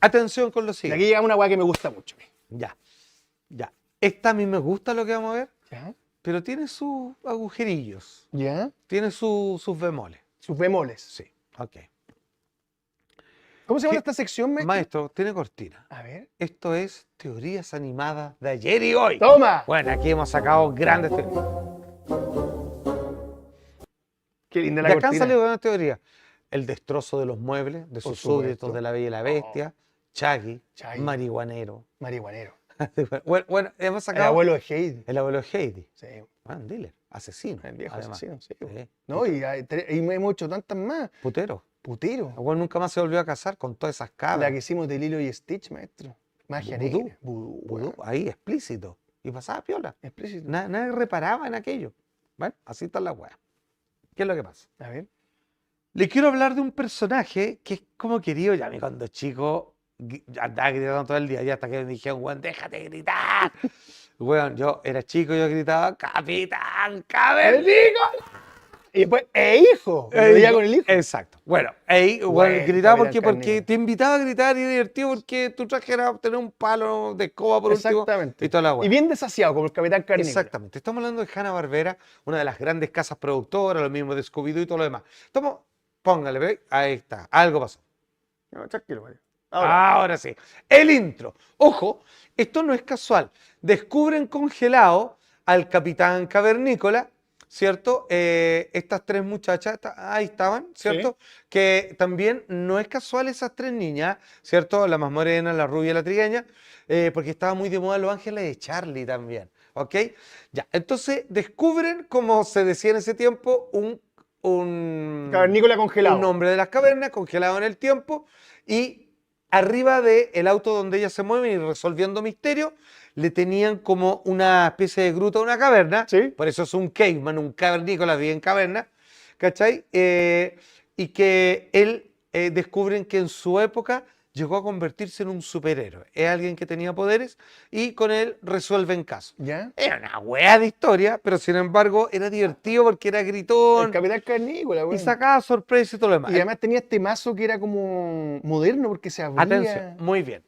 Atención con lo Y aquí siguiente. llega una weá que me gusta mucho. Ya, ya. Esta a mí me gusta lo que vamos a ver, ¿Ya? pero tiene sus agujerillos, ¿Ya? tiene sus bemoles. Sus bemoles. Sí, ok. ¿Cómo se llama ¿Qué? esta sección, maestro? Maestro, tiene cortina. A ver. Esto es teorías animadas de ayer y hoy. ¡Toma! Bueno, aquí hemos sacado grandes teorías. Qué linda la De acá han cortina. salido grandes teorías. El destrozo de los muebles, de Por sus supuesto. súbditos de la Bella y la Bestia, Chaggy, Chaggy. marihuanero. Marihuanero. Bueno, hemos El sacado abuelo de Heidi. el abuelo de Heidi. Sí. Un dealer, asesino. El viejo además. asesino, sí. Sí. No, y hemos hecho tantas más. Putero. Putero. El güey nunca más se volvió a casar con todas esas cabras. La que hicimos de Lilo y Stitch, maestro. Magia Vudú. negra. Vudú, Vudú, weón. ahí explícito. Y pasaba piola. Explícito. Nadie reparaba en aquello. Bueno, así está la weá. ¿Qué es lo que pasa? A ver. Le quiero hablar de un personaje que es como querido. Ya a mí cuando chico andaba gritando todo el día. Y hasta que me dijeron, weón, déjate gritar. Weón, yo era chico y yo gritaba, Capitán Cavernícola. Y después, hijo. Lo veía con el hijo. Exacto. Bueno, ahí Bueno, gritaba Capitán porque Cavernícola. te invitaba a gritar y era divertido porque tu traje era tener un palo de escoba por último. Exactamente. Y toda la weá. Y bien desasiado, como el Capitán Carnícola. Exactamente. Estamos hablando de Hanna-Barbera, una de las grandes casas productoras, lo mismo de Scooby-Doo y todo lo demás. Póngale, ¿ve? Ahí está. Algo pasó. No, tranquilo, Mario. Ahora sí. El intro. Ojo, esto no es casual. Descubren congelado al Capitán Cavernícola, ¿cierto? Estas tres muchachas, ahí estaban, ¿cierto? Que también no es casual esas tres niñas, ¿cierto? La más morena, la rubia y la trigueña, porque estaba muy de moda Los Ángeles de Charlie también, ¿ok? Ya, entonces descubren, como se decía en ese tiempo, un Cavernícola congelado. un hombre de las cavernas congelado en el tiempo y arriba del auto donde ellas se mueven y resolviendo misterios, le tenían como una especie de gruta, una caverna, Sí. por eso es un caveman, un cavernícola vive en caverna, ¿cachai? Y que él descubren que en su época llegó a convertirse en un superhéroe. Es alguien que tenía poderes y con él resuelven casos. ¿Ya? Era una wea de historia, pero sin embargo era divertido porque era El gritón Capitán Carnícola, y güey. sacaba sorpresa y todo lo demás. Y además tenía este mazo que era como moderno porque se abría. Atención, muy bien.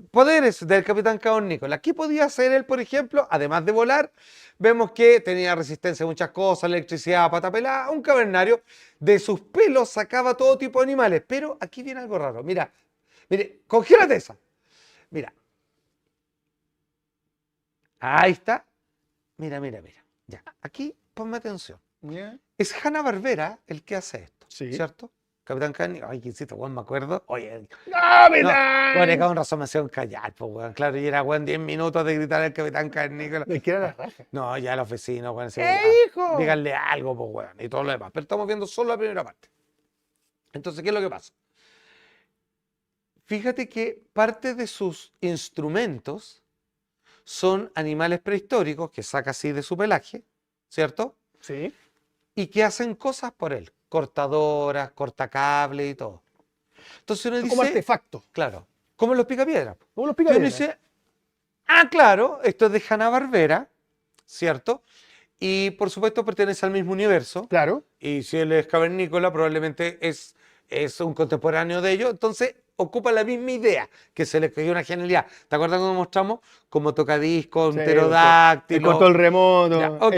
Poderes del Capitán Cavernícola. ¿Qué podía hacer él, por ejemplo? Además de volar, vemos que tenía resistencia a muchas cosas, electricidad, pata pelada, un cavernario. De sus pelos sacaba todo tipo de animales. Pero aquí viene algo raro. Mira, mire, congélate esa. Mira. Ahí está. Mira. Ya, aquí ponme atención. ¿Ya? Es Hanna-Barbera el que hace esto, Sí. ¿cierto? Capitán Cavernícola. Ay, quincito, weón, me acuerdo. Oye, ¡Capitán! bueno, con razón me hacían callar, pues, weón. Claro, y era, weón, 10 minutos de gritar al Capitán Cavernícola. Es que era la raja. No, ya los vecinos, weón, hijo! díganle algo, pues, weón, y todo lo demás. Pero estamos viendo solo la primera parte. Entonces, ¿qué es lo que pasa? Fíjate que parte de sus instrumentos son animales prehistóricos que saca así de su pelaje, ¿cierto? Sí. Y que hacen cosas por él, cortadoras, cortacables y todo. Entonces uno Son dice, como artefactos. claro, como los picapiedras. Como los Y uno picapiedras. dice, claro, esto es de Hanna-Barbera, ¿cierto? Y por supuesto pertenece al mismo universo. Claro. Y si él es cavernícola, probablemente es un contemporáneo de ellos. Entonces ocupa la misma idea, que se le cayó una genialidad. ¿Te acuerdas cuando mostramos? Como tocadiscos, un Sí, pterodáctilo. el control remoto, Ya, ok.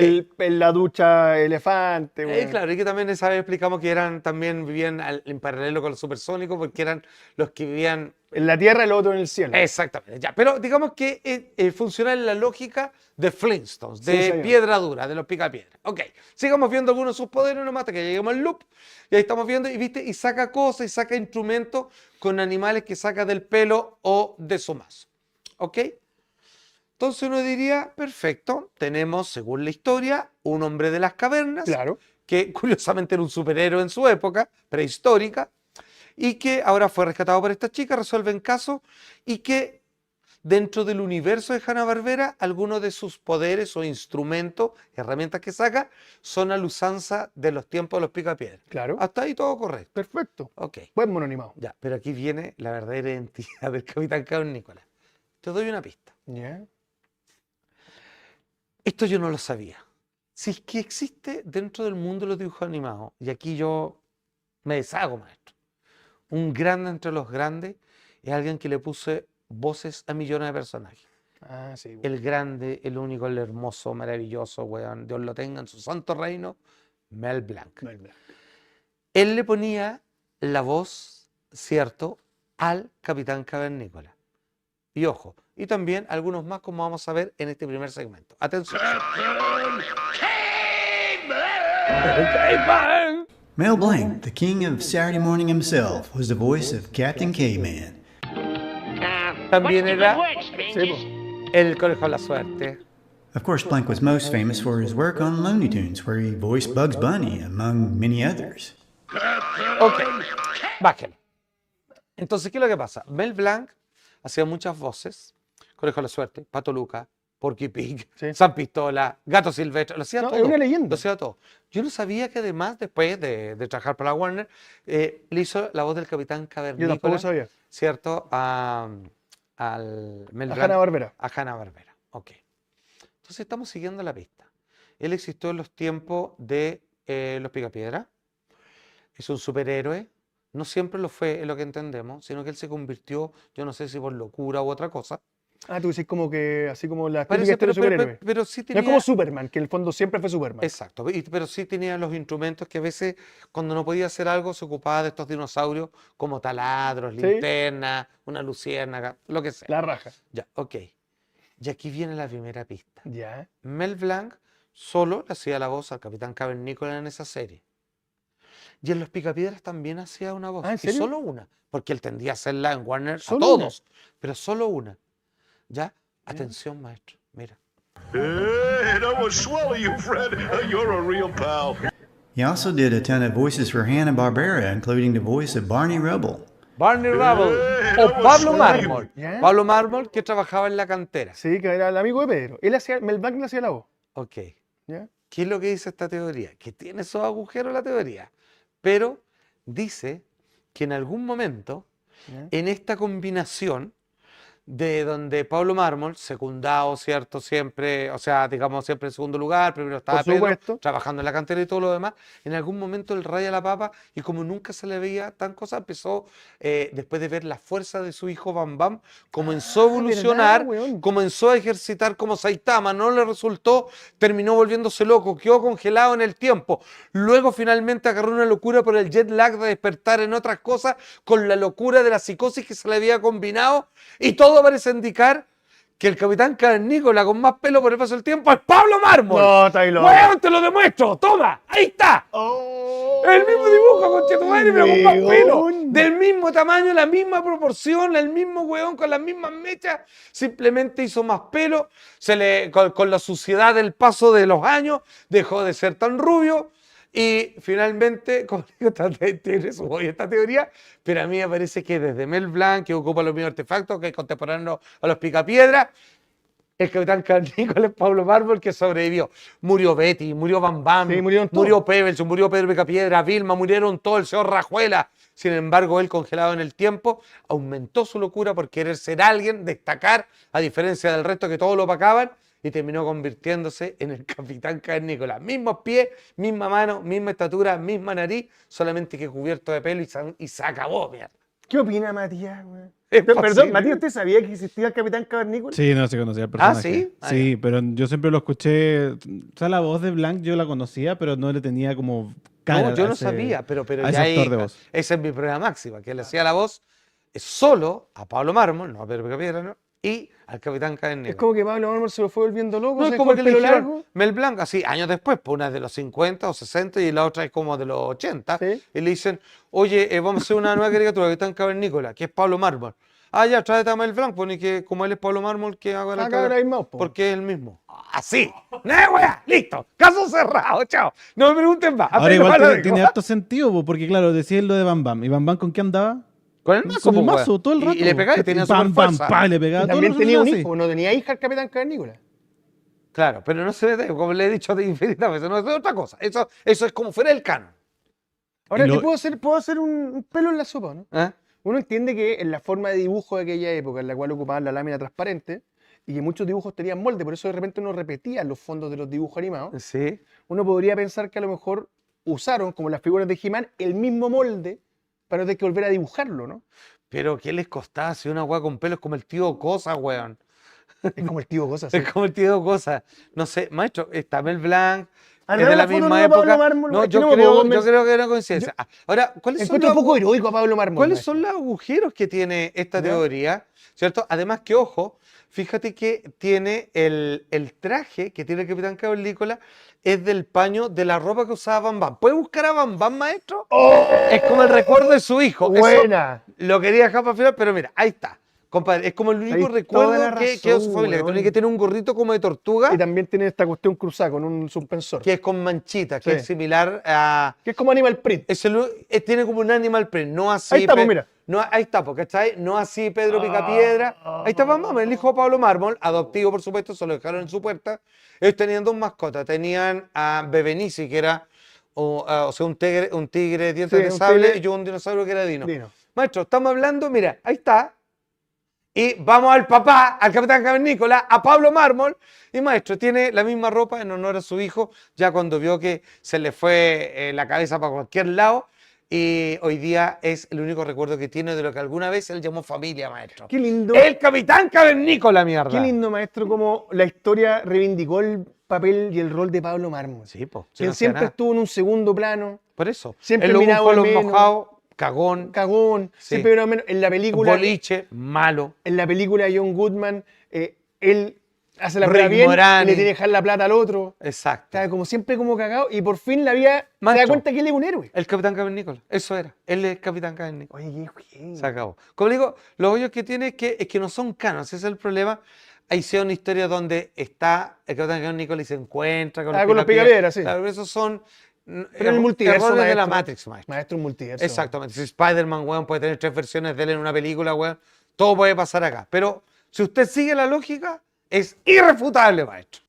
la ducha elefante, güey. Claro, y que también esa vez explicamos que también vivían en paralelo con los supersónicos, porque eran los que vivían. En la tierra y el otro en el cielo. Exactamente, ya. Pero digamos que funciona en la lógica de Flintstones, Sí, de señor. piedra dura, de los picapiedras. Ok, sigamos viendo algunos de sus poderes nomás hasta que lleguemos al loop. Y ahí estamos viendo, y viste, y saca cosas, y saca instrumentos con animales que saca del pelo o de su mazo. ¿Ok? Entonces uno diría, perfecto, tenemos, según la historia, un hombre de las cavernas, Claro. que curiosamente era un superhéroe en su época, prehistórica, y que ahora fue rescatado por esta chica, resuelven casos, y que dentro del universo de Hanna-Barbera, algunos de sus poderes o instrumentos, herramientas que saca, son a la usanza de los tiempos de los picapiedras. Claro. Hasta ahí todo correcto. Perfecto. Ok, Buen mono animado. ya, pero aquí viene la verdadera identidad del Capitán Cavernícola. Te doy una pista. ¿Ya? Esto yo no lo sabía. Si es que existe dentro del mundo de los dibujos animados, y aquí yo me deshago, maestro, un grande entre los grandes, es alguien que le puso voces a millones de personajes. Ah, sí. El grande, el único, el hermoso, maravilloso, weón, Dios lo tenga en su santo reino, Mel Blanc. Mel Blanc. Él le ponía la voz, ¿cierto?, al Capitán Cavernícola. Y ojo, y también algunos más como vamos a ver en este primer segmento. Atención. Mel Blanc, the king of Saturday morning himself, was the voice of Captain K-Man. También era Sí, po. el Conejo de la Suerte. Of course, Blanc was most famous for his work on Looney Tunes, where he voiced Bugs Bunny, among many others. Ok, bájale. Entonces, ¿qué es lo que pasa? Mel Blanc hacía muchas voces. Conejo de la Suerte, Pato Luca, Porky Pig, Sí. San Pistola, Gato Silvestre, lo hacía No, todo. es una leyenda. Lo hacía todo. Yo no sabía que además, después de trabajar para la Warner, le hizo la voz del Capitán Yo Cavernícola, tampoco sabía. ¿cierto? Al Mel A Blanc. Hanna-Barbera. A Hanna-Barbera, ok. Entonces estamos siguiendo la pista. Él existió en los tiempos de los Picapiedra. Es un superhéroe. No siempre lo fue, es lo que entendemos, sino que él se convirtió, yo no sé si por locura u otra cosa. Ah, tú decís como que, así como la típica Parece, historia de superhéroe. pero sí No tenía... es como Superman, que en el fondo siempre fue Superman. Exacto, pero sí tenía los instrumentos que a veces cuando no podía hacer algo se ocupaba de estos dinosaurios como taladros, Sí. linternas, una luciérnaga, lo que sea. La raja. Ya, ok. Y aquí viene la primera pista. Ya. Mel Blanc solo le hacía la voz al Capitán Cavernícola en esa serie. Y en Los Picapiedras también hacía una voz. Ah, ¿en Y serio? solo una, porque él tendía a hacerla en Warner a ¿Solo todos, pero solo una. ¿Ya? Atención, maestro, mira. Hey, that was swell of you, Fred. You're a real pal. He also did a ton of voices for Hanna-Barbera, including the voice of Barney Rubble. Barney Rubble that o was Pablo funny. Mármol. ¿Ya? Pablo Mármol que trabajaba en la cantera. Sí, que era el amigo de Pedro. Él hacía, Mel Blanc le hacía la voz. Ok. ¿Ya? ¿Qué es lo que dice esta teoría? Que tiene esos agujeros la teoría, pero dice que en algún momento, ¿Ya? en esta combinación de donde Pablo Mármol, secundado, ¿cierto? Siempre, o sea, digamos, siempre en segundo lugar, primero estaba Por Pedro, supuesto. trabajando en la cantera y todo lo demás, en algún momento él raya la papa y como nunca se le veía tan cosa, empezó, después de ver la fuerza de su hijo Bam Bam, comenzó a evolucionar, verdad, weón. comenzó a ejercitar como Saitama, no le resultó, terminó volviéndose loco, quedó congelado en el tiempo, luego finalmente agarró una locura por el jet lag de despertar en otras cosas, con la locura de la psicosis que se le había combinado, y todo parece indicar que el Capitán Cavernícola con más pelo por el paso del tiempo es Pablo Mármol. No, está ahí loco. ¡Weón, te lo demuestro! ¡Toma! ¡Ahí está! Oh, El mismo dibujo, conchetumadre, pero con más pelo. weón. Del mismo tamaño, la misma proporción, el mismo weón con las mismas mechas. Simplemente hizo más pelo. Con la suciedad del paso de los años, dejó de ser tan rubio. Y finalmente, como digo, tiene esta teoría, pero a mí me parece que desde Mel Blanc, que ocupa los mismos artefactos, que es contemporáneo a los Picapiedra, el Capitán Cavernícola es Pablo Mármol que sobrevivió. Murió Betty, murió Bam Bam, Sí, murieron todos. murió Pebbles, murió Pedro Picapiedra, Vilma, murieron todos, el señor Rajuela. Sin embargo, él, congelado en el tiempo, aumentó su locura por querer ser alguien, destacar, a diferencia del resto que todos lo opacaban, y terminó convirtiéndose en el Capitán Cavernícola. Mismos pies, misma mano, misma estatura, misma nariz, solamente que cubierto de pelo y se acabó, mierda. ¿Qué opina Matías, weón? Es Perdón, posible. Matías, ¿usted sabía que existía el Capitán Cavernícola? Sí, no se conocía el personaje. ¿sí? Ah, Sí, pero yo siempre lo escuché. O sea, la voz de Blanc yo la conocía, pero no le tenía como cara No, yo a no ese- sabía, pero a ya ese actor ahí, de voz. esa es mi prueba máxima, que le hacía la voz solo a Pablo Mármol, no a Pedro Picapiedra, ¿no? Y al Capitán Cavernícola. Es como que Pablo Mármol se lo fue volviendo loco, No, se es dejó como el que le pelo dijeron largo. Mel Blanc, así, años después, pues una es de los 50 o 60 y la otra es como de los 80. Sí. Y le dicen, oye, vamos a hacer una nueva caricatura, Capitán Cavernícola, que es Pablo Mármol. Ah, ya, tráete a Mel Blanc, pues ni que como él es Pablo Mármol, que haga la Saca cara, la misma voz, po. porque es el mismo. Así. ¡No, weá! Listo. Caso cerrado, chao. No me pregunten más. Ahora Apenas igual lo tiene, dejo. tiene harto sentido, po, porque claro, decía lo de Bam Bam. ¿Y Bam Bam con qué andaba? Con el mazo, Con el pues, mazo, weón. todo el rato. Y le pegaba y tenía Bam, super bam, fuerza. pa, le pegaba Y todo también lo tenía un así. hijo, no tenía hija el Capitán Cavernícola. Claro, pero no se ve, como le he dicho infinitas veces, no es otra cosa. Eso es como fuera del canon. Ahora, Y ¿qué lo- puedo hacer un pelo en la sopa, ¿no? ¿Eh? Uno entiende que en la forma de dibujo de aquella época, en la cual ocupaban la lámina transparente, y que muchos dibujos tenían molde, por eso de repente uno repetía los fondos de los dibujos animados, Sí. uno podría pensar que a lo mejor usaron, como las figuras de He-Man, el mismo molde para no tener que volver a dibujarlo, ¿no? Pero ¿qué les costaba si una weá con pelos como el tío Cosa, weón? Es como el tío Cosas. Es como el tío Cosa. No sé, maestro, está Mel Blanc, Ah, es ¿no de era la la foto misma de Pablo época. Mármol? No, Es que yo no me creo, puedo yo convencer. creo que era coincidencia. Ahora, ¿cuáles son Encuentro los un poco heroico a Pablo Mármol. ¿Cuáles maestro. son los agujeros que tiene esta ¿Ya? teoría? ¿Cierto? Además que, ojo, fíjate que tiene el traje que tiene el Capitán Cavernícola es del paño de la ropa que usaba Bam Bam. ¿Puede buscar a Bam Bam, maestro? Es como el recuerdo de su hijo. Eso Buena. lo quería dejar para el final, pero mira, ahí está. Compadre, es como el único Tenéis recuerdo toda la que quedó de su razón, familia. Que weón. tiene que tener un gorrito como de tortuga, Y también tiene esta cuestión cruzada con un suspensor. que es con manchitas, que Sí. es similar a... Que es como Animal Print. tiene como un animal print, no así. Ahí está, pues, mira. No, ahí está, porque está ahí, no así Pedro Picapiedra. Ahí está Bam Bam, el hijo de Pablo Mármol, adoptivo por supuesto, se lo dejaron en su puerta. Ellos tenían dos mascotas, tenían a Bebenici, que era o sea, un tigre de dientes Sí, de un sable, tigre. y yo un dinosaurio que era Dino. Dino. Maestro, estamos hablando, mira, ahí está. Y vamos al papá, al Capitán Cavernícola, a Pablo Mármol. Y maestro, tiene la misma ropa en honor a su hijo, ya cuando vio que se le fue la cabeza para cualquier lado. Y hoy día es el único recuerdo que tiene de lo que alguna vez él llamó familia, maestro. Qué lindo. El Capitán Cavernícola, mierda. Qué lindo, maestro, como la historia reivindicó el papel y el rol de Pablo Mármol. Sí, po. Quien siempre estuvo en un segundo plano, Por eso. siempre el lobo mirado fue de los menos. mojados, cagón, cagón, Sí. siempre mirado de menos. En la película, boliche, malo. en la película de John Goodman, él hace la Rick prueba bien Moranis. y le tiene que dejar la plata al otro. Exacto. Está como siempre como cagado y por fin la vida se da Maestro. cuenta que él es un héroe. El Capitán Cavernícola. Eso era. Él es el Capitán Cavernícola. Oye, qué bien. Se acabó. Como digo, los hoyos que tiene es que no son canos, ese es el problema. Hay sea una historia donde está el Capitán Cavernícola y se encuentra con Con los picapiedras, sí. Claro, esos son Pero en el multiverso, errores de la maestro. Matrix, maestro. Maestro, un multiverso. Exactamente. Si Spider-Man, weón, puede tener 3 versiones de él en una película, weón, todo puede pasar acá. Pero si usted sigue la lógica, es irrefutable, maestro.